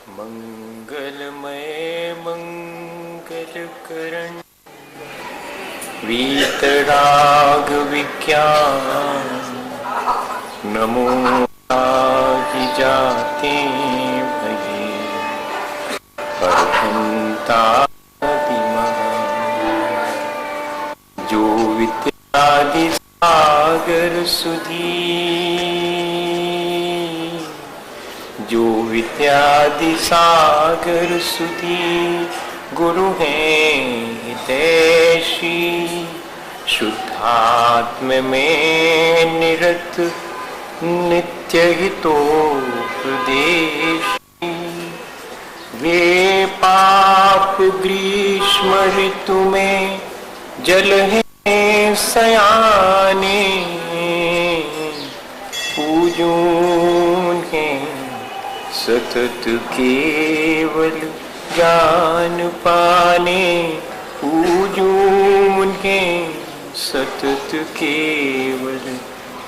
मंगलमय मंगलकरण वीतराग विज्ञान नमो आहि जाते भये अर्हंता जो विद्यादि सागर सुधी जो विद्यादि सागर सुधी गुरु हैं हितैषी शुद्धात्म में निरत नित्य हितोपदेशी वे पाप ग्रीष्म ऋतु में जल हैं सयाने पूजून हैं सतत केवल ज्ञान पाने पूजून हैं सतत केवल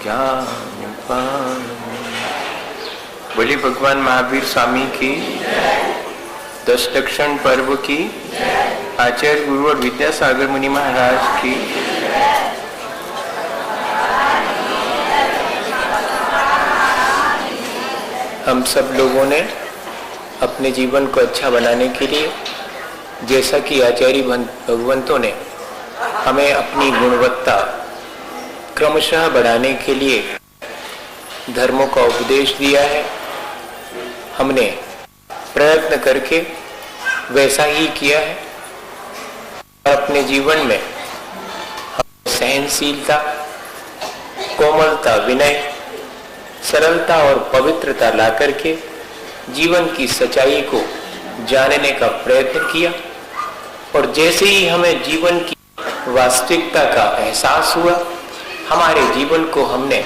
ज्ञान पाने। बोले भगवान महावीर स्वामी की, दशदक्षिण पर्व की, आचार्य गुरु और विद्यासागर मुनि महाराज की। हम सब लोगों ने अपने जीवन को अच्छा बनाने के लिए, जैसा कि आचार्य भगवंतों ने हमें अपनी गुणवत्ता क्रमशः बढ़ाने के लिए धर्मों का उपदेश दिया है, हमने प्रयत्न करके वैसा ही किया है। अपने जीवन में सहनशीलता, कोमलता, विनय, सरलता और पवित्रता ला करके जीवन की सच्चाई को जानने का प्रयत्न किया। और जैसे ही हमें जीवन की वास्तविकता का एहसास हुआ, हमारे जीवन को हमने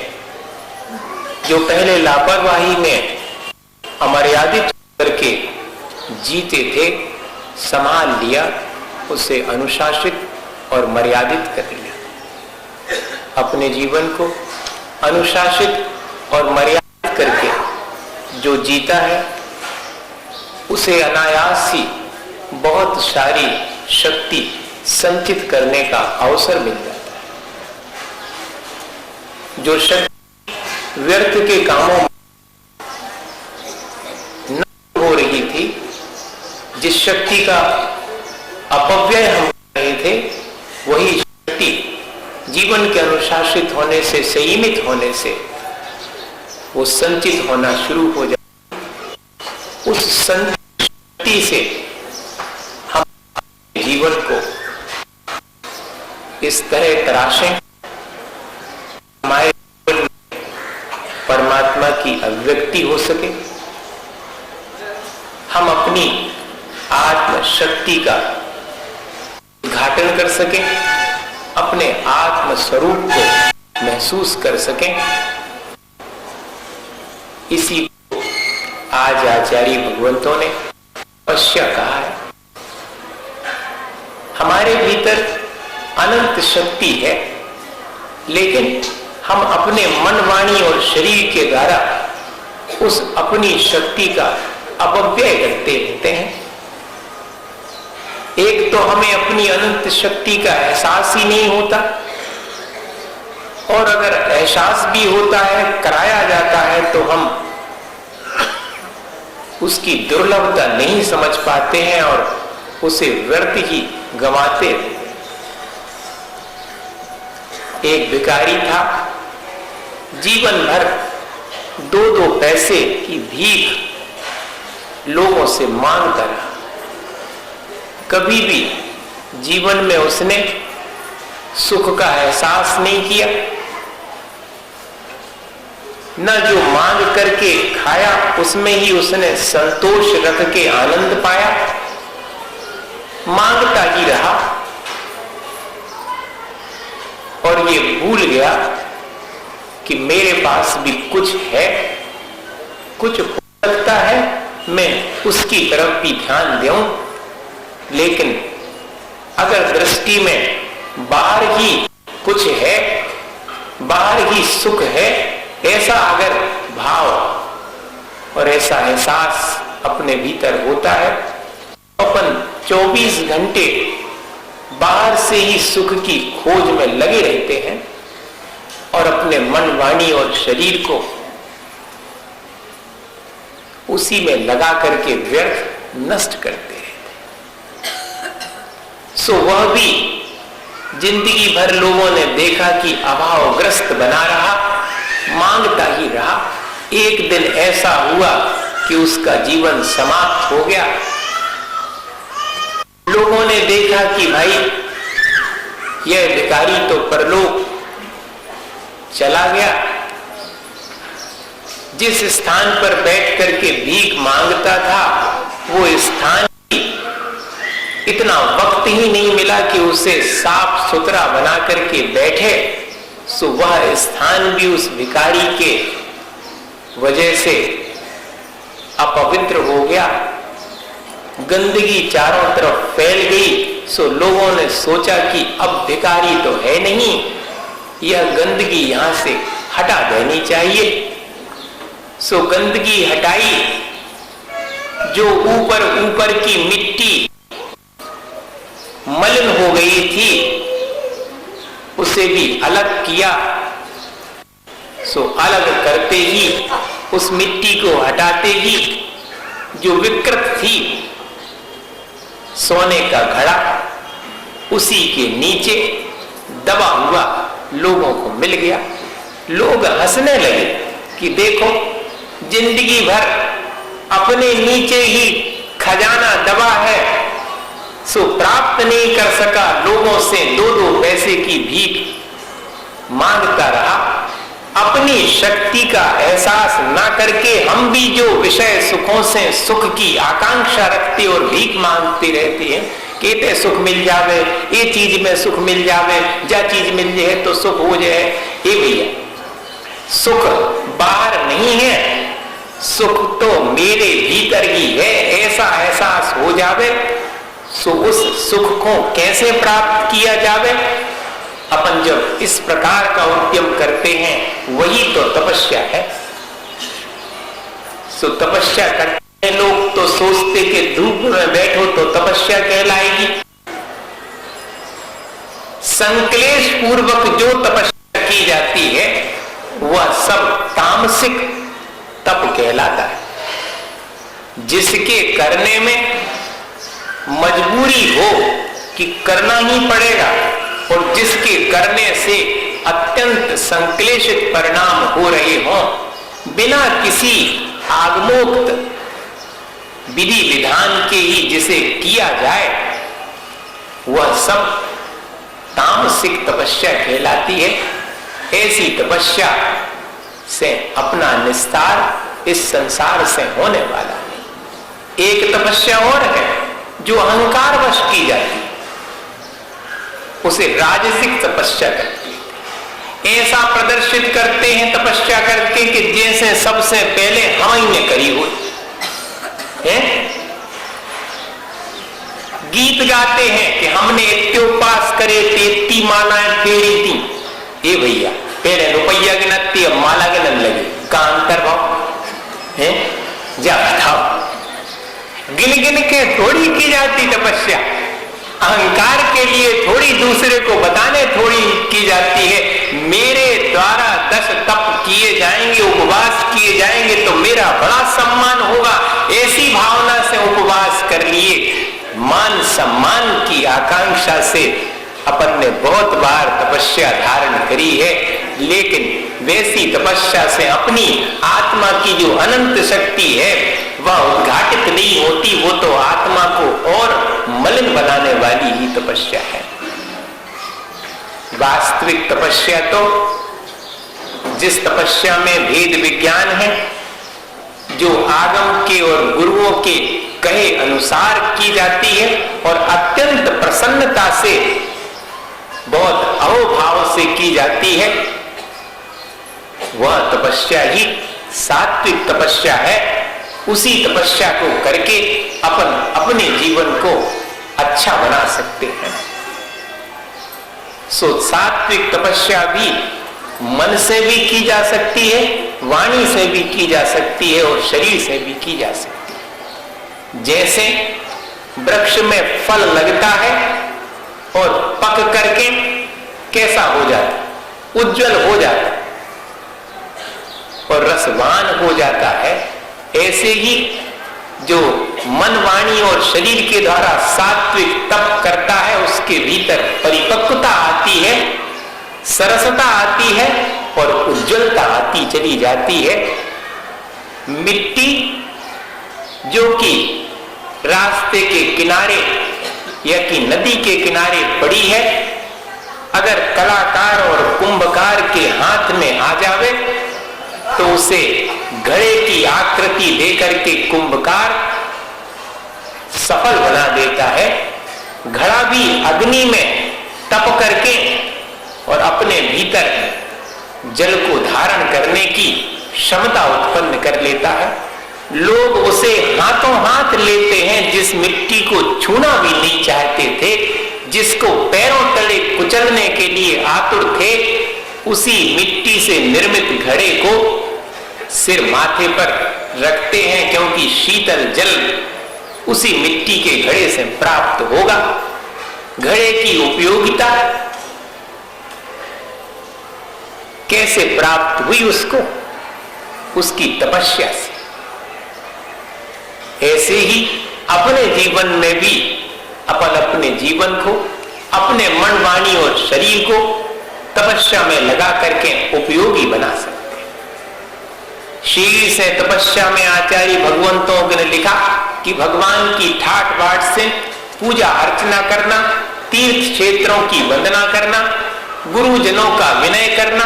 जो पहले लापरवाही में अमर्यादित करके जीते थे, संभाल लिया, उसे अनुशासित और मर्यादित कर लिया। अपने जीवन को अनुशासित और मर्यादित करके जो जीता है, उसे अनायास ही बहुत सारी शक्ति संचित करने का अवसर मिल जाता है। जो शक्ति व्यर्थ के कामों में न हो रही थी, जिस शक्ति का अपव्यय हम कर रहे थे, वही शक्ति जीवन के अनुशासित होने से, संयमित होने से वो संचित होना शुरू हो जाए। उस शक्ति से हम जीवन को इस तरह तराशें, हमारे जीवन में परमात्मा की अभिव्यक्ति हो सके, हम अपनी आत्म शक्ति का उद्घाटन कर सकें, अपने आत्म स्वरूप को महसूस कर सकें। इसी को आज आचार्य भगवंतों ने तपस्या कहा है। हमारे भीतर अनंत शक्ति है, लेकिन हम अपने मन, वाणी और शरीर के द्वारा उस अपनी शक्ति का अपव्यय करते रहते हैं। एक तो हमें अपनी अनंत शक्ति का एहसास ही नहीं होता, और अगर एहसास भी होता है, कराया जाता है, तो हम उसकी दुर्लभता नहीं समझ पाते हैं और उसे व्यर्थ ही गंवाते। एक भिखारी था, जीवन भर 2-2 पैसे की भीख लोगों से मांगता रहा। कभी भी जीवन में उसने सुख का एहसास नहीं किया, न जो मांग करके खाया उसमें ही उसने संतोष रख के आनंद पाया, मांगता ही रहा और ये भूल गया कि मेरे पास भी कुछ है, कुछ हो सकता है, मैं उसकी तरफ भी ध्यान दूं। लेकिन अगर दृष्टि में बाहर ही कुछ है, बाहर ही सुख है, ऐसा अगर भाव और ऐसा एहसास अपने भीतर होता है, अपन 24 घंटे बाहर से ही सुख की खोज में लगे रहते हैं और अपने मन, वाणी और शरीर को उसी में लगा करके व्यर्थ नष्ट करते हैं। सो वह भी जिंदगी भर लोगों ने देखा कि अभावग्रस्त बना रहा, मांगता ही रहा। एक दिन ऐसा हुआ कि उसका जीवन समाप्त हो गया। लोगों ने देखा कि भाई यह भिखारी तो परलोक चला गया। जिस स्थान पर बैठ करके भीख मांगता था वो स्थान इतना वक्त ही नहीं मिला कि उसे साफ सुथरा बना करके बैठे। सो वह स्थान भी उस भिखारी के वजह से अपवित्र हो गया। गंदगी चारों तरफ फैल गई। सो लोगों ने सोचा कि अब भिखारी तो है नहीं, यह गंदगी यहां से हटा देनी चाहिए। सो गंदगी हटाई, जो ऊपर ऊपर की मिट्टी मलिन हो गई थी उसे भी अलग किया। सो अलग करते ही, उस मिट्टी को हटाते ही जो विकृत थी सोने का घड़ा उसी के नीचे दबा हुआ लोगों को मिल गया। लोग हंसने लगे कि देखो, जिंदगी भर अपने नीचे ही खजाना दबा है, सो प्राप्त नहीं कर सका, लोगों से 2-2 पैसे की भीख मांगता रहा। अपनी शक्ति का एहसास ना करके हम भी जो विषय सुखों से सुख की आकांक्षा रखते और भीख मांगते रहते हैं, कहते सुख मिल जावे, ये चीज में सुख मिल जावे, जा चीज मिल जाए तो सुख हो जाए। ये भैया, सुख बाहर नहीं है, सुख तो मेरे भीतर ही है, ऐसा एहसास हो जावे। सो उस सुख को कैसे प्राप्त किया जावे? अपन जब इस प्रकार का उद्यम करते हैं वही तो तपस्या है। सो तपस्या करते हैं लोग तो सोचते कि धूप में बैठो तो तपस्या कहलाएगी। संक्लेश पूर्वक जो तपस्या की जाती है वह सब तामसिक तप कहलाता है। जिसके करने में मजबूरी हो कि करना ही पड़ेगा और जिसके करने से अत्यंत संक्लेशित परिणाम हो रहे हों, बिना किसी आगमोक्त विधि विधान के ही जिसे किया जाए, वह सब तामसिक तपस्या कहलाती है। ऐसी तपस्या से अपना निस्तार इस संसार से होने वाला नहीं। एक तपस्या और है जो अहंकार वश की जाती है, उसे राजसिक तपस्या करती है। ऐसा प्रदर्शित करते हैं तपस्या करके कि जैसे सबसे पहले हम ही ने करी हुई है। गीत गाते हैं कि हमने इत्योपास करे, 33 मालाएं फेरी थी। ये भैया, पहले रुपया गिनती, अब माला गिनन लगी, का अंतर भाव है? जा बताओ, गिन गिन के थोड़ी की जाती तपस्या, अहंकार के लिए थोड़ी, दूसरे को बताने थोड़ी की जाती है। मेरे द्वारा 10 तप किए जाएंगे, उपवास किए जाएंगे तो मेरा बड़ा सम्मान होगा, ऐसी भावना से उपवास कर लिए। मान सम्मान की आकांक्षा से अपन ने बहुत बार तपस्या धारण करी है, लेकिन वैसी तपस्या से अपनी आत्मा की जो अनंत शक्ति है वह उद्घाटित नहीं होती। वो तो आत्मा को और मलिन बनाने वाली ही तपस्या है। वास्तविक तपस्या तो जिस तपस्या में भेद विज्ञान है, जो आगम के और गुरुओं के कहे अनुसार की जाती है और अत्यंत प्रसन्नता से, बहुत अहोभाव से की जाती है, वह तपस्या ही सात्विक तपस्या है। उसी तपस्या को करके अपन अपने जीवन को अच्छा बना सकते हैं। सो सात्विक तपस्या भी मन से भी की जा सकती है, वाणी से भी की जा सकती है और शरीर से भी की जा सकती है। जैसे वृक्ष में फल लगता है और पक करके कैसा हो जाता, उज्जवल हो जाता और रसवान हो जाता है, ऐसे ही जो मन, वाणी और शरीर के द्वारा सात्विक तप करता है उसके भीतर परिपक्वता आती है, सरसता आती है और उज्जवलता आती चली जाती है। मिट्टी जो कि रास्ते के किनारे या कि नदी के किनारे पड़ी है, अगर कलाकार और कुंभकार के हाथ में आ जावे तो उसे घड़े की आकृति देकर के कुंभकार सफल बना देता है। घड़ा भी अग्नि में तप करके और अपने भीतर जल को धारण करने की क्षमता उत्पन्न कर लेता है। लोग उसे हाथों हाथ लेते हैं, जिस मिट्टी को छूना भी नहीं चाहते थे, जिसको पैरों तले कुचलने के लिए आतुर थे, उसी मिट्टी से निर्मित घड़े को सिर माथे पर रखते हैं, क्योंकि शीतल जल उसी मिट्टी के घड़े से प्राप्त होगा। घड़े की उपयोगिता कैसे प्राप्त हुई उसको? उसकी तपस्या से। ऐसे ही अपने जीवन में भी अपन अपने जीवन को, अपने मन, वाणी और शरीर को तपस्या में लगा करके उपयोगी बना सकते हैं। शीर्ष से तपस्या में आचार्य भगवंतों ने लिखा कि भगवान की ठाट बाट से पूजा अर्चना करना, तीर्थ क्षेत्रों की वंदना करना, गुरुजनों का विनय करना,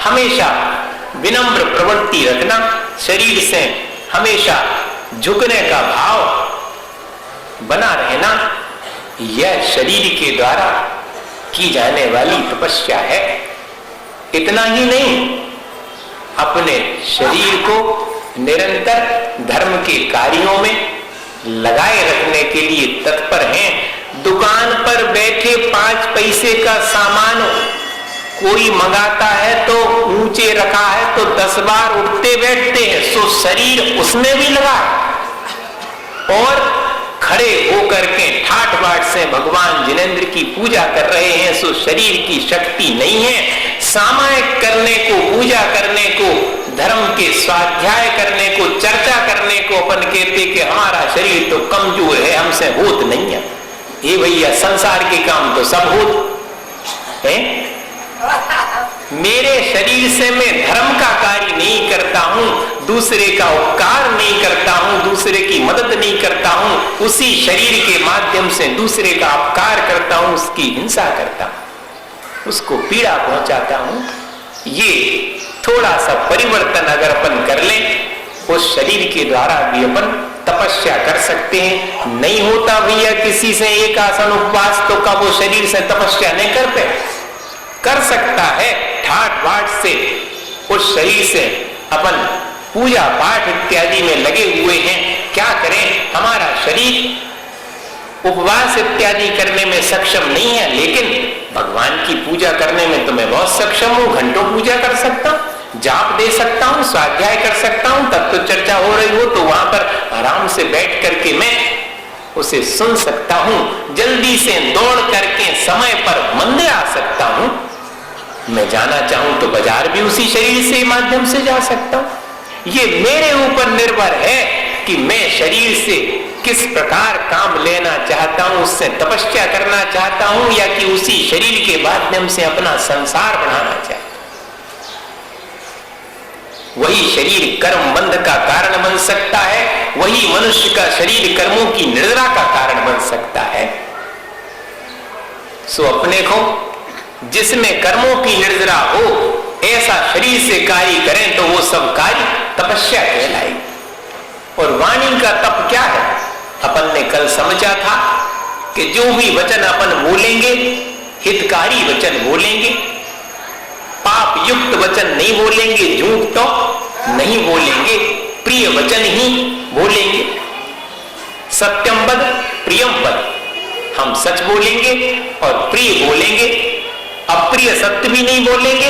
हमेशा विनम्र प्रवृत्ति रखना, शरीर से हमेशा झुकने का भाव बना रहना, यह शरीर के द्वारा की जाने वाली तपस्या है। इतना ही नहीं, अपने शरीर को निरंतर धर्म के कार्यों में लगाए रखने के लिए तत्पर हैं। दुकान पर बैठे 5 पैसे का सामान कोई मंगाता है तो ऊंचे रखा है तो 10 बार उठते बैठते हैं, सो शरीर उसमें भी लगा और खड़े होकर के ठाट बाट से भगवान जिनेंद्र की पूजा कर रहे हैं, सो शरीर की शक्ति नहीं है। सामायिक करने को, पूजा करने को, धर्म के स्वाध्याय करने को, चर्चा करने को अपन कहते कि हमारा शरीर तो कमजोर है, हमसे होत नहीं है। ये भैया संसार के काम तो सब होत है। मेरे शरीर से मैं धर्म का कार्य नहीं करता हूं, दूसरे का उपकार नहीं करता हूं, दूसरे की मदद नहीं करता हूं, उसी शरीर के माध्यम से दूसरे का अपकार करता हूं, उसकी हिंसा करता हूं, उसको पीड़ा पहुंचाता हूं। ये थोड़ा सा परिवर्तन अगर अपन कर लें, उस शरीर के द्वारा भी अपन तपस्या कर सकते हैं। नहीं होता भैया किसी से एक आसन उपवास, तो का वो शरीर से तपस्या नहीं कर पाए? कर सकता है। ठाट बाट से उस शरीर से अपन पूजा पाठ इत्यादि में लगे हुए हैं। क्या करें, हमारा शरीर उपवास इत्यादि करने में सक्षम नहीं है, लेकिन भगवान की पूजा करने में तो मैं बहुत सक्षम हूं। घंटों पूजा कर सकता हूं, जाप दे सकता हूं, स्वाध्याय कर सकता हूं। तब तो चर्चा हो रही हो तो वहां पर आराम से बैठ करके मैं उसे सुन सकता हूं। जल्दी से दौड़ करके समय पर मंदिर आ सकता हूं। मैं जाना चाहूं तो बाजार भी उसी शरीर से माध्यम से जा सकता हूं। ये मेरे ऊपर निर्भर है कि मैं शरीर से किस प्रकार काम लेना चाहता हूं, उससे तपस्या करना चाहता हूं, या कि उसी शरीर के माध्यम से अपना संसार बनाना चाहता हूं। वही शरीर कर्म बंध का कारण बन सकता है, वही मनुष्य का शरीर कर्मों की निर्जरा का कारण बन सकता है। सो अपने को जिसमें कर्मों की निर्जरा हो, ऐसा शरीर से कार्य करें तो वो सब कार्य तपस्या कहलाएगी। और वाणी का तप क्या है? अपन ने कल समझा था कि जो भी वचन अपन बोलेंगे, हितकारी वचन बोलेंगे, पाप युक्त वचन नहीं बोलेंगे, झूठ तो नहीं बोलेंगे, प्रिय वचन ही बोलेंगे। सत्यम वद प्रियम वद, हम सच बोलेंगे और प्रिय बोलेंगे, अप्रिय सत्य भी नहीं बोलेंगे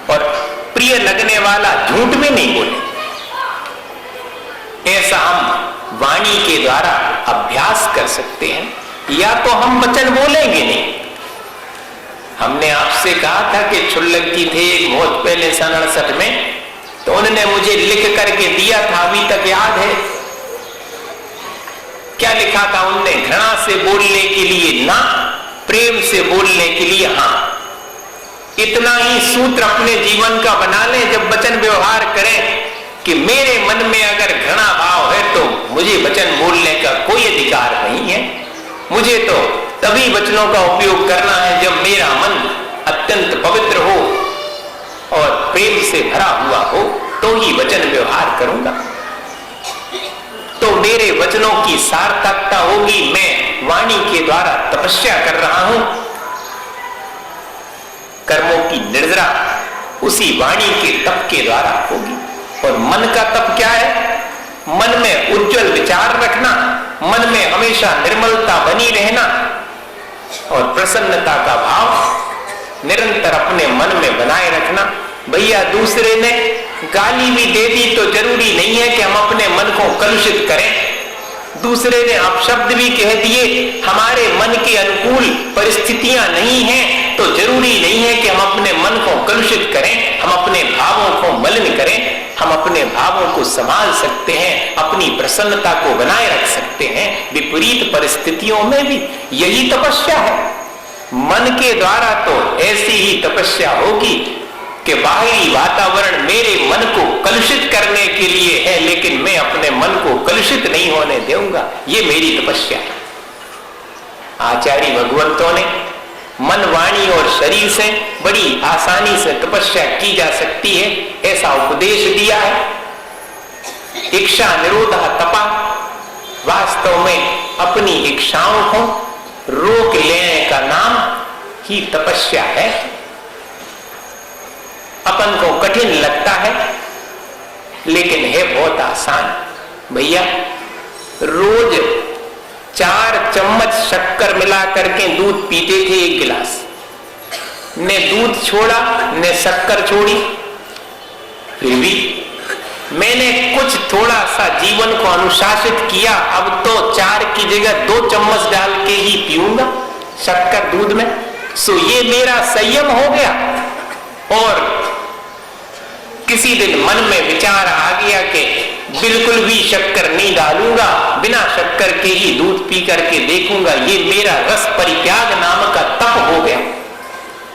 और प्रिय लगने वाला झूठ भी नहीं बोलेंगे। ऐसा हम वाणी वाणी के द्वारा अभ्यास कर सकते हैं, या तो हम वचन बोलेंगे नहीं। हमने आपसे कहा था कि क्षुल्लक जी थे एक बहुत पहले सन 68 में, तो उन्होंने मुझे लिख करके दिया था, अभी तक याद है। क्या लिखा था उनने? घृणा से बोलने के लिए ना, प्रेम से बोलने के लिए हाँ। इतना ही सूत्र अपने जीवन का बना लें जब वचन व्यवहार करें कि मेरे मन में अगर घृणा भाव है तो मुझे वचन बोलने का कोई अधिकार नहीं है। मुझे तो तभी वचनों का उपयोग करना है जब मेरा मन अत्यंत पवित्र हो और प्रेम से भरा हुआ हो, तो ही वचन व्यवहार करूंगा। तो मेरे वचनों की सार्थकता होगी, मैं वाणी के द्वारा तपस्या कर रहा हूं। कर्मों की निर्जरा उसी वाणी के तप के द्वारा होगी। और मन का तप क्या है? मन में उज्जवल विचार रखना, मन में हमेशा निर्मलता बनी रहना और प्रसन्नता का भाव निरंतर अपने मन में बनाए रखना। भैया दूसरे ने गाली भी दे दी तो जरूरी नहीं है कि हम अपने मन को कलुषित करें। दूसरे ने अपशब्द भी कह दिए, हमारे मन के अनुकूल परिस्थितियां नहीं हैं तो जरूरी नहीं है कि हम अपने मन को कलुषित करें, हम अपने भावों को मलिन करें। हम अपने भावों को संभाल सकते हैं, अपनी प्रसन्नता को बनाए रख सकते हैं विपरीत परिस्थितियों में भी। यही तपस्या है। मन के द्वारा तो ऐसी ही तपस्या होगी कि बाहरी वातावरण मेरे मन को कलुषित करने के लिए है, लेकिन मैं अपने मन को कलुषित नहीं होने दूंगा। ये मेरी तपस्या है। आचार्य भगवंतों ने मन, वाणी और शरीर से बड़ी आसानी से तपस्या की जा सकती है, ऐसा उपदेश दिया है। इच्छा निरोधा तपा, वास्तव में अपनी इच्छाओं को रोक लेने का नाम ही तपस्या है। अपन को कठिन लगता है लेकिन है बहुत आसान। भैया रोज 4 चम्मच शक्कर मिला करके दूध पीते थे, 1 गिलास। ने दूध छोड़ा, ने शक्कर छोड़ी। फिर भी मैंने कुछ थोड़ा सा जीवन को अनुशासित किया। अब तो 4 की जगह 2 चम्मच डाल के ही पीऊंगा शक्कर दूध में। सो ये मेरा संयम हो गया। और किसी दिन मन में विचार आ गया कि बिल्कुल भी शक्कर नहीं डालूंगा, बिना शक्कर के ही दूध पी करके देखूंगा। ये मेरा रस परित्याग नाम का तप हो गया।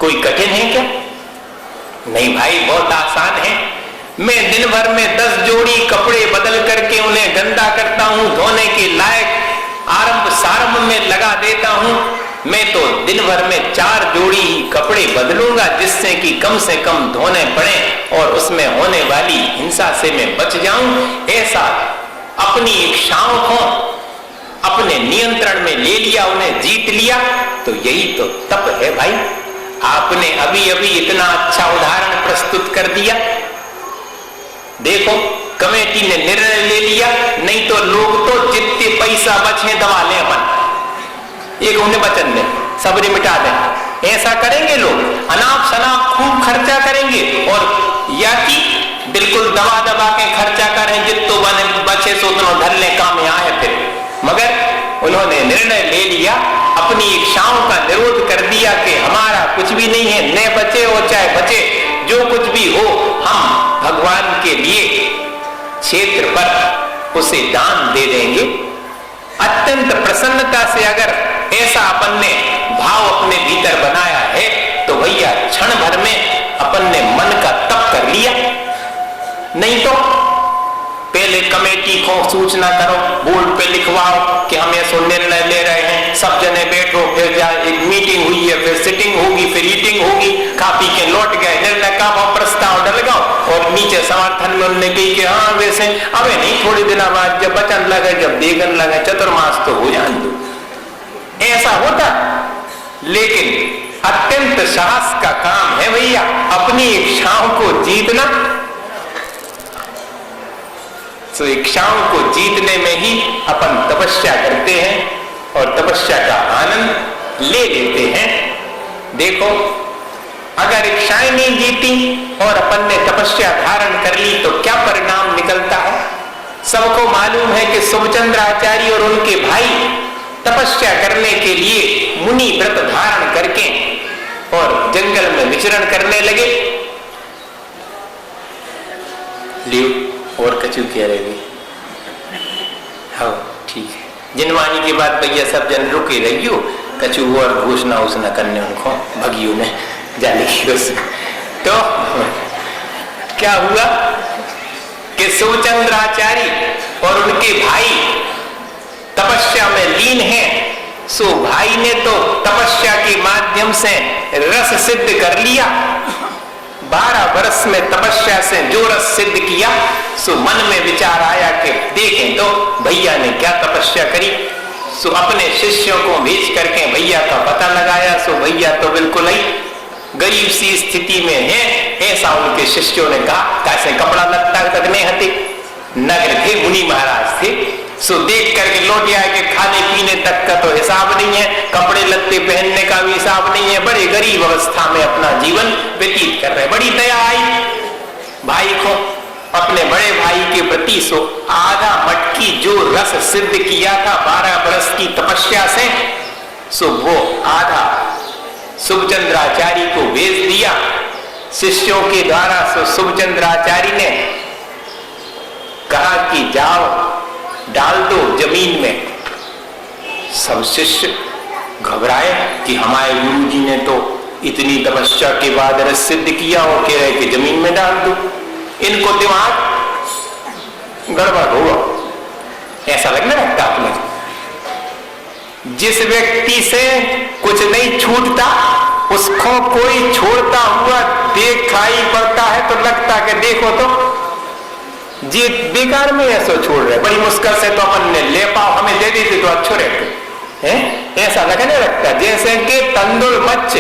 कोई कठिन है क्या? नहीं भाई, बहुत आसान है। मैं दिन भर में 10 जोड़ी कपड़े बदल करके उन्हें गंदा करता हूं, धोने के लायक आरंभ सारंभ में लगा देता हूं। मैं तो दिन भर में 4 जोड़ी ही कपड़े बदलूंगा, जिससे कि कम से कम धोने पड़े और उसमें होने वाली हिंसा से मैं बच जाऊं। ऐसा अपनी इच्छाओं को अपने नियंत्रण में ले लिया, उन्हें जीत लिया, तो यही तो तप है भाई। आपने अभी अभी इतना अच्छा उदाहरण प्रस्तुत कर दिया। देखो, कमेटी ने निर्णय ले लिया, नहीं तो लोग तो जितने पैसा बचे दबा ले अपन, एक उन्हें वचन दें, सबरी मिटा दें। ऐसा करेंगे लोग, अनाप शनाप खूब खर्चा करेंगे, और या कि बिल्कुल दबा दबा के खर्चा करें, जितो बचे सो धन ले काम यहाँ है। फिर मगर उन्होंने निर्णय ले लिया, अपनी इच्छाओं का निरोध कर दिया कि हमारा कुछ भी नहीं है, न बचे हो चाहे बचे, जो कुछ भी हो हम भगवान के लिए क्षेत्र पर उसे दान दे देंगे। अत्यंत प्रसन्नता से अगर ऐसा अपन ने भाव अपने भीतर बनाया है तो भैया क्षण भर में अपन ने मन का तप कर लिया। नहीं तो पहले कमेटी को सूचना करो, बोर्ड पे लिखवाओ कि हम ऐसा निर्णय ले रहे हैं, सब जने बैठो, फिर एक मीटिंग हुई है, फिर सिटिंग होगी, फिर ईटिंग होगी, खा पी के लौट गए, निर्णय का प्रस्ताव डलगाओ, और नीचे समर्थन में उन्होंने कही कि हाँ वैसे अबे नहीं, थोड़ी दिन बाद जब बचन लगे, जब देखन लगे, चतुर्मास तो हो जान दो। ऐसा होता, लेकिन अत्यंत साहस का काम है भैया अपनी इच्छाओं को जीतना। तो इच्छाओं को जीतने में ही अपन तपस्या करते हैं और तपस्या का आनंद ले लेते हैं। देखो, अगर इच्छाएं नहीं जीती और अपन ने तपस्या धारण कर ली तो क्या परिणाम निकलता है? सबको मालूम है कि शुभचंद्राचार्य और उनके भाई तपस्या करने के लिए मुनि व्रत धारण करके और जंगल में विचरण करने लगे। लियो और कचू कह रहे भी, हाँ ठीक है। जिनवानी के बाद भैया सब जन रुके रहियो, कचू और घोषणा उसना करने उनको भगियो ने जाले की उस। तो क्या हुआ कि शुभचंद्राचार्य और उनके भाई तपस्या में लीन हैं। सो भाई ने तो तपस्या के माध्यम से रस सिद्ध कर लिया। 12 वर्ष में तपस्या से जो रस सिद्ध किया, सो मन में विचार आया कि देखें तो भैया ने क्या तपस्या करी। सो अपने शिष्यों को भेज करके भैया का पता लगाया। सो भैया तो बिल्कुल ही गरीब सी स्थिति में है, ऐसा उनके शिष्यों ने कहा। कैसे कपड़ा लत्ता तक नहीं हते, नगर थे, मुनि महाराज थे। सो देख करके लौट आए कि खाने पीने तक का तो हिसाब नहीं है, कपड़े लत्ते पहनने का भी हिसाब नहीं है, बड़े गरीब अवस्था में अपना जीवन व्यतीत कर रहे। बड़ी दया आई भाई को अपने बड़े भाई के प्रति। सो आधा मटकी जो रस सिद्ध किया था 12 वर्ष की तपस्या से, सो वो आधा शुभचंद्राचार्य को भेज दिया शिष्यों के द्वारा। सो शुभचंद्राचार्य ने कहा कि जाओ डाल दो जमीन में। सब शिष्य घबराए कि हमारे गुरु जी ने तो इतनी तपस्या के बाद रस सिद्ध किया और कह रहे कि जमीन में डाल दो। इनको दिमाग गड़बड़ हुआ, ऐसा लगने लगता अपने। जिस व्यक्ति से कुछ नहीं छूटता उसको कोई छोड़ता हुआ दिखाई पड़ता है तो लगता कि देखो तो जी बेकार में ऐसा छोड़ रहे, बड़ी मुश्किल से तो अपन ने ले पाओ, हमें दे देते तो अच्छो रहते हैं। ऐसा लगने लगता जैसे कि तंदुल मच्छ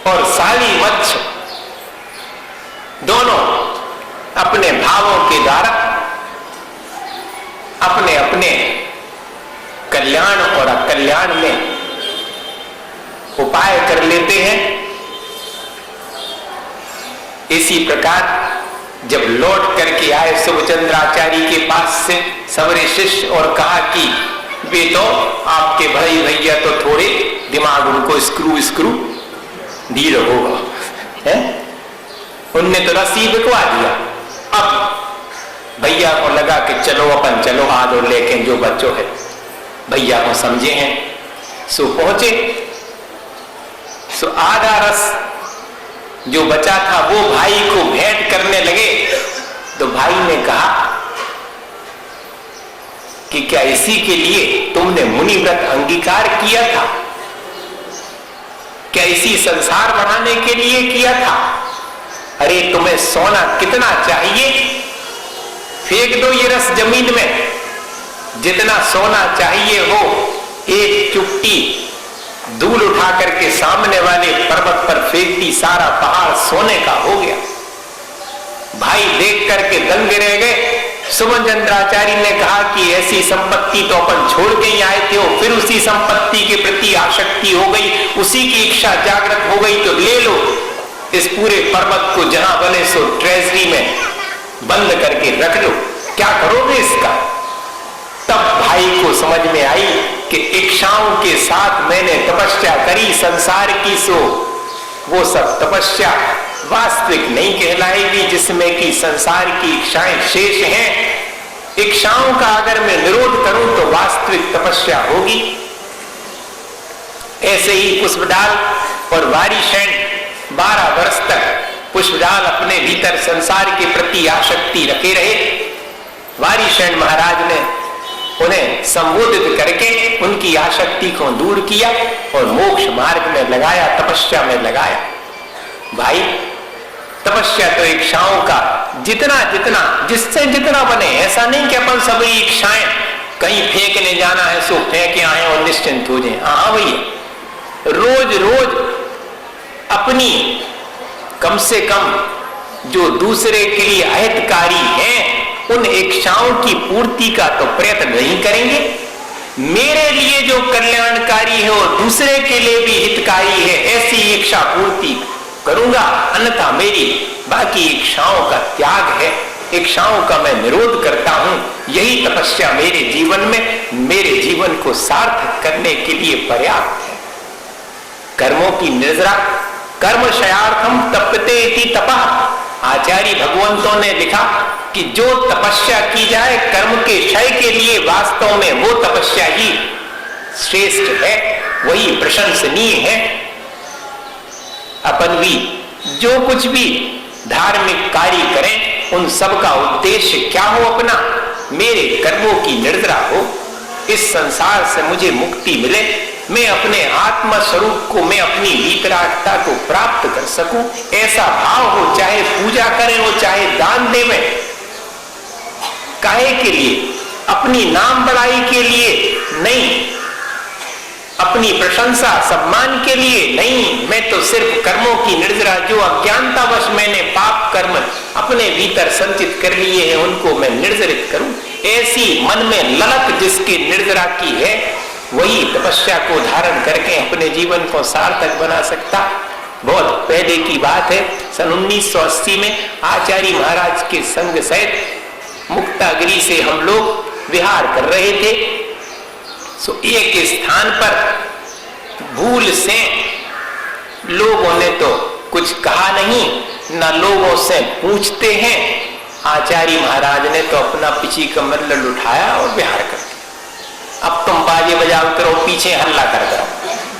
और साली मच्छ दोनों अपने भावों के द्वारा अपने अपने कल्याण और अकल्याण में उपाय कर लेते हैं। इसी प्रकार जब लौट करके आए शुभचंद्राचार्य के पास से सवरे शिष्य और कहा कि वे तो आपके भाई भैया तो थोड़े दिमाग उनको स्क्रू ढील होगा है, उनने तो रस्सी बिकवा दिया। अब भैया को लगा कि चलो अपन चलो आज और लेके जो बच्चों है भैया को समझे हैं। सो पहुंचे। सो आधा रस जो बचा था वो भाई को भेंट करने लगे। तो भाई ने कहा कि क्या इसी के लिए तुमने मुनि व्रत अंगीकार किया था? क्या इसी संसार बनाने के लिए किया था? अरे तुम्हें सोना कितना चाहिए, फेंक दो ये रस जमीन में। जितना सोना चाहिए हो एक चुट्टी धूल उठा करके सामने वाले पर्वत पर फेंक दी, सारा पहाड़ सोने का हो गया। भाई देख करके दंग रह गए। शुभचंद्राचार्य ने कहा कि ऐसी संपत्ति तो अपन छोड़ के ही आए थे, फिर उसी संपत्ति के प्रति आसक्ति हो गई, उसी की इच्छा जागृत हो गई, तो ले लो इस पूरे पर्वत को, जहां बने सो ट्रेजरी में बंद करके रख लो, क्या करोगे इसका? तब भाई को समझ में आई कि इच्छाओं के साथ मैंने तपस्या करी संसार की, सो वो सब तपस्या वास्तविक नहीं कहलाएगी, जिसमें कि संसार की इच्छाएं शेष हैं। इच्छाओं का अगर मैं निरोध करूं तो वास्तविक तपस्या होगी। ऐसे ही पुष्पडाल और वारिशैन 12 वर्ष तक पुष्पडाल अपने भीतर संसार के प्रति आसक्ति रखे रहे। वारिशैन महाराज ने उन्हें संबोधित करके उनकी आसक्ति को दूर किया और मोक्ष मार्ग में लगाया, तपस्या में लगाया। भाई तपस्या तो इच्छाओं का जितना जितना जिससे जितना बने, ऐसा नहीं कि अपन सभी इच्छाएं कहीं फेंकने जाना है सो फेंके आए और निश्चिंत हो जाए। हाँ भैया, रोज रोज अपनी कम से कम जो दूसरे के लिए अहितकारी है उन इच्छाओं की पूर्ति का तो प्रयत्न नहीं करेंगे। मेरे लिए जो कल्याणकारी है और दूसरे के लिए भी हितकारी है, ऐसी इच्छा पूर्ति करूंगा, अन्यथा मेरी बाकी इच्छाओं का त्याग है। इच्छाओं का मैं निरोध करता हूं। यही तपस्या मेरे जीवन में मेरे जीवन को सार्थक करने के लिए पर्याप्त है। कर्मों की निर्जरा कर्मशयार्थम तपते इति तपः। आचार्य भगवंतों ने लिखा कि जो तपस्या की जाए कर्म के क्षय के लिए, वास्तव में वो तपस्या ही श्रेष्ठ है, वही प्रशंसनीय है। अपन भी जो कुछ भी धार्मिक कार्य करें, उन सब का उद्देश्य क्या हो? अपना मेरे कर्मों की निर्जरा हो, इस संसार से मुझे मुक्ति मिले, मैं अपने आत्मा स्वरूप को, मैं अपनी वीतरागता को प्राप्त कर सकूं, ऐसा भाव हो। चाहे पूजा करें हो, चाहे दान देवें, काहे के लिए? अपनी नाम बढ़ाई के लिए नहीं, अपनी प्रशंसा सम्मान के लिए नहीं। मैं तो सिर्फ कर्मों की निर्जरा, जो अज्ञानतावश मैंने पाप कर्म अपने भीतर संचित कर लिए हैं, उनको मैं निर्जरित करूं। ऐसी मन में ललक जिसकी निर्जरा की है, वही तपस्या को धारण करके अपने जीवन को सार्थक बना सकता। बहुत पहले की बात है, सन 1980 में आचार्य महाराज के संग सहित मुक्तागिरी से हम लोग विहार कर रहे थे। सो एक स्थान पर भूल से लोगों ने तो कुछ कहा नहीं, न लोगों से पूछते हैं। आचार्य महाराज ने तो अपना पिछी कमंडल उठाया और विहार कर दिया। अब तुम बाजे बजाओ करो, पीछे हल्ला कर करो,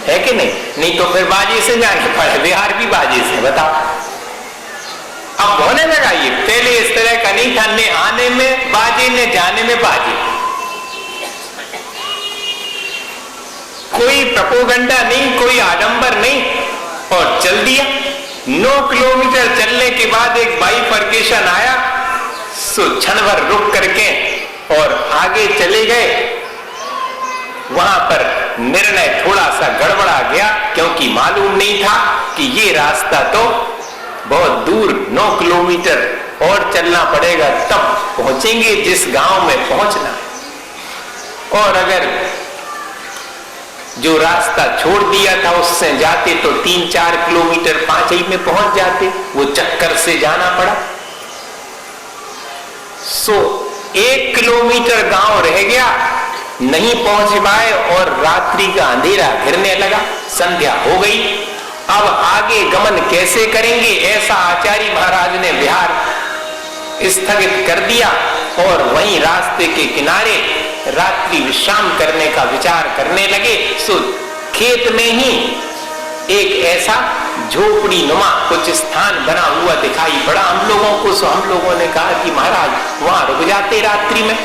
है कि नहीं? नहीं तो फिर बाजे से जाने पड़े, विहार भी बाजे से। बताओ, अब होने लगा ये। पहले इस तरह का नहीं था, ने आने में बाजे, ने जाने में बाजे। कोई प्रोपोगंडा नहीं, कोई आडंबर नहीं, और चल दिया। 9 किलोमीटर चलने के बाद एक बाइफर्केशन आया, सो क्षण भर रुक करके और आगे चले गए। वहां पर निर्णय थोड़ा सा गड़बड़ा गया, क्योंकि मालूम नहीं था कि ये रास्ता तो बहुत दूर 9 किलोमीटर और चलना पड़ेगा, तब पहुंचेंगे जिस गांव में पहुंचना है। और अगर जो रास्ता छोड़ दिया था उससे जाते तो 3-4 किलोमीटर 5 ही में पहुंच जाते, वो चक्कर से जाना पड़ा। सो 1 किलोमीटर गांव रह गया, नहीं पहुंच पाए और रात्रि का अंधेरा घिरने लगा, संध्या हो गई। अब आगे गमन कैसे करेंगे? ऐसा आचार्य महाराज ने विहार स्थगित कर दिया और वहीं रास्ते के किनारे रात्रि विश्राम करने का विचार करने लगे। सो खेत में ही एक ऐसा झोपड़ी नुमा कुछ स्थान बना हुआ दिखाई पड़ा हम लोगों को। सो हम लोगों ने कहा कि महाराज वहां रुक जाते रात्रि में।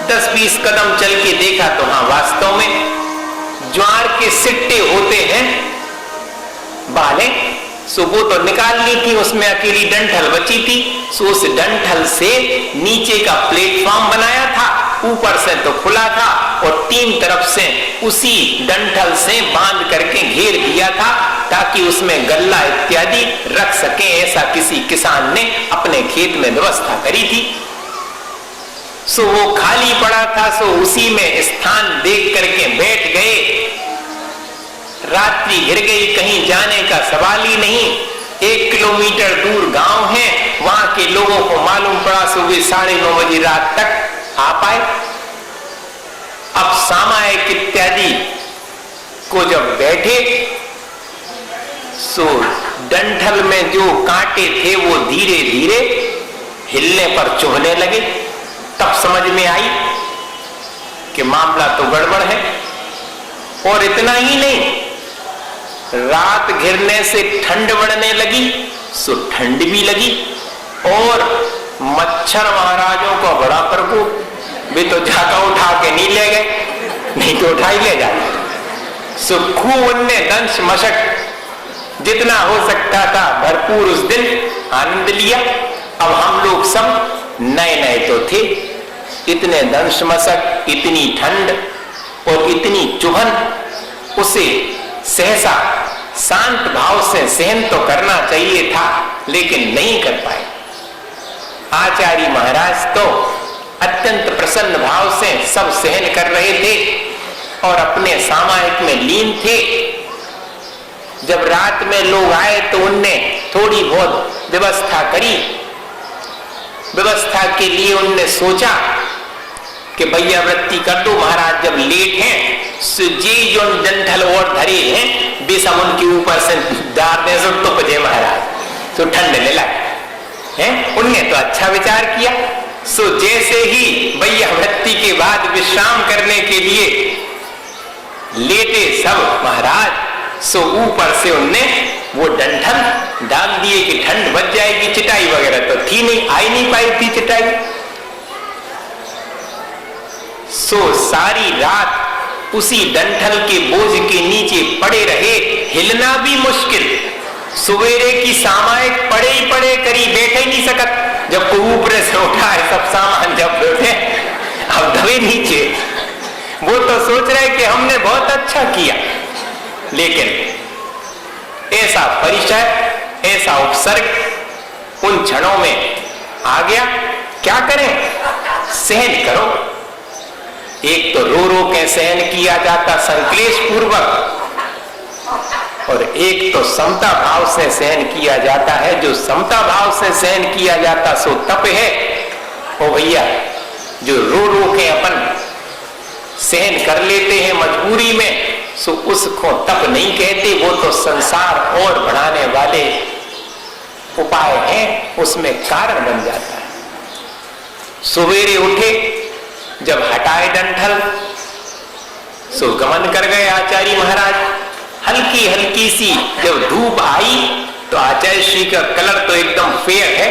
10-20 कदम चल के देखा तो हाँ, वास्तव में ज्वार के सिट्टे होते हैं बाले, सो वो तो निकाल ली थी, उसमें अकेली डंठल बची थी। सो उस डंठल से नीचे का प्लेटफॉर्म बनाया था, ऊपर से तो खुला था, और 3 तरफ से उसी डंठल से बांध करके घेर दिया था, ताकि उसमें गल्ला इत्यादि रख सके। ऐसा किसी किसान ने अपने खेत में व्यवस्था करी थी। सो वो खाली पड़ा था, सो उसी में स्थान देख करके बैठ गए। रात्रि घिर गई, कहीं जाने का सवाल ही नहीं। 1 किलोमीटर दूर गांव है, वहां के लोगों को मालूम पड़ा सुबह 9:30 बजे रात तक आ पाए। अब सामायिक इत्यादि को जब बैठे, सो डंठल में जो कांटे थे वो धीरे धीरे हिलने पर चुभने लगे। तब समझ में आई कि मामला तो गड़बड़ है। और इतना ही नहीं, रात घिरने से ठंड बढ़ने लगी, सो ठंड भी लगी। और मच्छर महाराजों का बड़ा प्रकोप, वे तो झाका उठा के नहीं ले गए, नहीं तो उठा ही ले जाए। सो खूब उनने दंश मशक जितना हो सकता था भरपूर उस दिन आनंद लिया। अब हम लोग सब नए नए तो थे, इतने दंश मशक, इतनी ठंड और इतनी चुभन, उसे सहसा शांत भाव से सहन तो करना चाहिए था, लेकिन नहीं कर पाए। आचार्य महाराज तो अत्यंत प्रसन्न भाव से सब सहन कर रहे थे और अपने सामायिक में लीन थे। जब रात में लोग आए तो उनने थोड़ी बहुत व्यवस्था करी, व्यवस्था के लिए उनने सोचा कि भैया वृत्ति कर दो महाराज, जब लेट हैं जी जो डंठल और धरे हैं बेसम उनके ऊपर से डार दे तो बजे महाराज तो ठंड ले लगे। उनने तो अच्छा विचार किया। सो जैसे ही भैया वृत्ति के बाद विश्राम करने के लिए लेटे सब महाराज, सो ऊपर से उनने वो डंठल डाल दिए कि ठंड बच जाएगी। चटाई वगैरह तो थी नहीं, आई नहीं पाई थी चटाई। सो सारी रात उसी डंठल के बोझ के नीचे पड़े रहे, हिलना भी मुश्किल। सवेरे की सामायिक पड़े ही पड़े, करी बैठे ही नहीं सकत। जब को ऊपर से उठा है सब सामान, जब बैठे अब दबे नीचे। वो तो सोच रहे कि हमने बहुत अच्छा किया, लेकिन ऐसा परिचय, ऐसा उपसर्ग उन क्षणों में आ गया। क्या करें? सहन करो। एक तो रो रो के सहन किया जाता संक्लेश पूर्वक, और एक तो समता भाव से सहन किया जाता है। जो समता भाव से सहन किया जाता सो तप है। ओ भैया, जो रो रो के अपन सहन कर लेते हैं मजबूरी में, सो उसको तप नहीं कहते। वो तो संसार और बढ़ाने वाले उपाय हैं, उसमें कारण बन जाता है। सवेरे उठे, जब हटाए डंठल, सो गमन कर गए आचार्य महाराज। हल्की हल्की सी जब धूप आई तो आचार्य श्री का कलर तो एकदम फेयर है,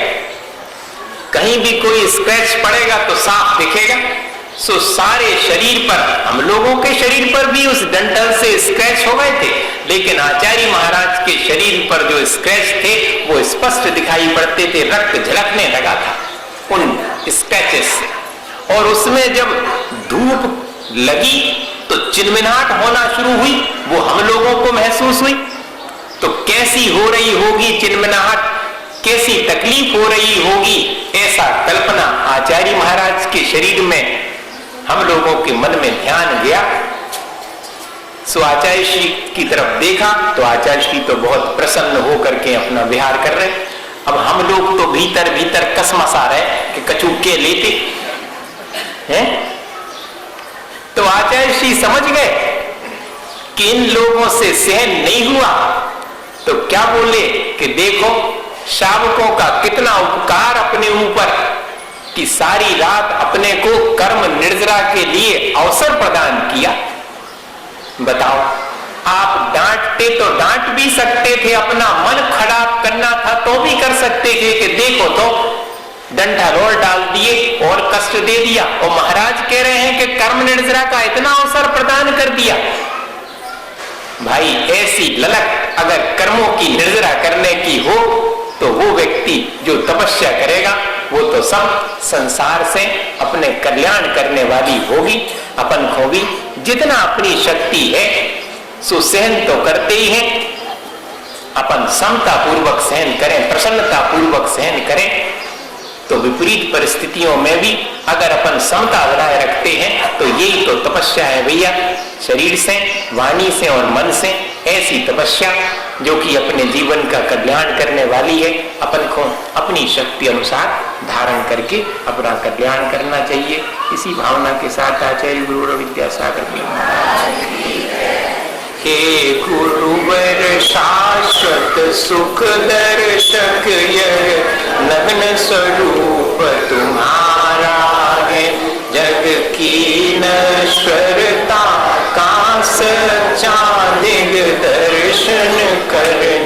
कहीं भी कोई स्क्रैच पड़ेगा तो साफ दिखेगा। सो सारे शरीर पर, हम लोगों के शरीर पर भी उस डंठल से स्क्रैच हो गए थे, लेकिन आचार्य महाराज के शरीर पर जो स्क्रैच थे वो स्पष्ट दिखाई पड़ते थे। रक्त झलकने लगा था उन स्क्रैचेस से, और उसमें जब धूप लगी तो चिनमिनाहट होना शुरू हुई। वो हम लोगों को महसूस हुई। तो कैसी हो रही होगी चिनमिनाहट, कैसी तकलीफ हो रही होगी, ऐसा कल्पना आचार्य महाराज के शरीर में हम लोगों के मन में ध्यान गया। सो आचार्य श्री की तरफ देखा तो आचार्य श्री तो बहुत प्रसन्न होकर के अपना विहार कर रहे। अब हम लोग तो भीतर भीतर कसमसा रहे कि कचूके लेते हैं। तो आचार्य श्री समझ गए कि इन लोगों से सहन नहीं हुआ, तो क्या बोले कि देखो शावकों का कितना उपकार अपने ऊपर, कि सारी रात अपने को कर्म निर्जरा के लिए अवसर प्रदान किया। बताओ, आप डांटते तो डांट भी सकते थे, अपना मन खराब करना था तो भी कर सकते थे कि देखो तो डंडा रोल डाल दिए और कष्ट दे दिया। और महाराज कह रहे हैं कि कर्म निर्जरा का इतना अवसर प्रदान कर दिया। भाई, ऐसी ललक अगर कर्मों की निर्जरा करने की हो तो वो व्यक्ति जो तपस्या करेगा वो तो सब संसार से अपने कल्याण करने वाली होगी। अपन को भी जितना अपनी शक्ति है सो सहन तो करते ही हैं। अपन समता पूर्वक सहन करें, प्रसन्नता पूर्वक सहन करें, तो विपरीत परिस्थितियों में भी अगर अपन समता बनाए रखते हैं तो यही तो तपस्या है भैया। शरीर से, वाणी से और मन से ऐसी तपस्या जो कि अपने जीवन का कल्याण करने वाली है। अपन को अपनी शक्ति अनुसार धारण करके अपना कल्याण करना चाहिए। इसी भावना के साथ आचार्य गुरु विद्यासागर हे गुरुवर शाश्वत सुख दर्शक यह नग्न स्वरूप तुम्हारा है। जग की नश्वरता का सच्चा दिग दर्शन करने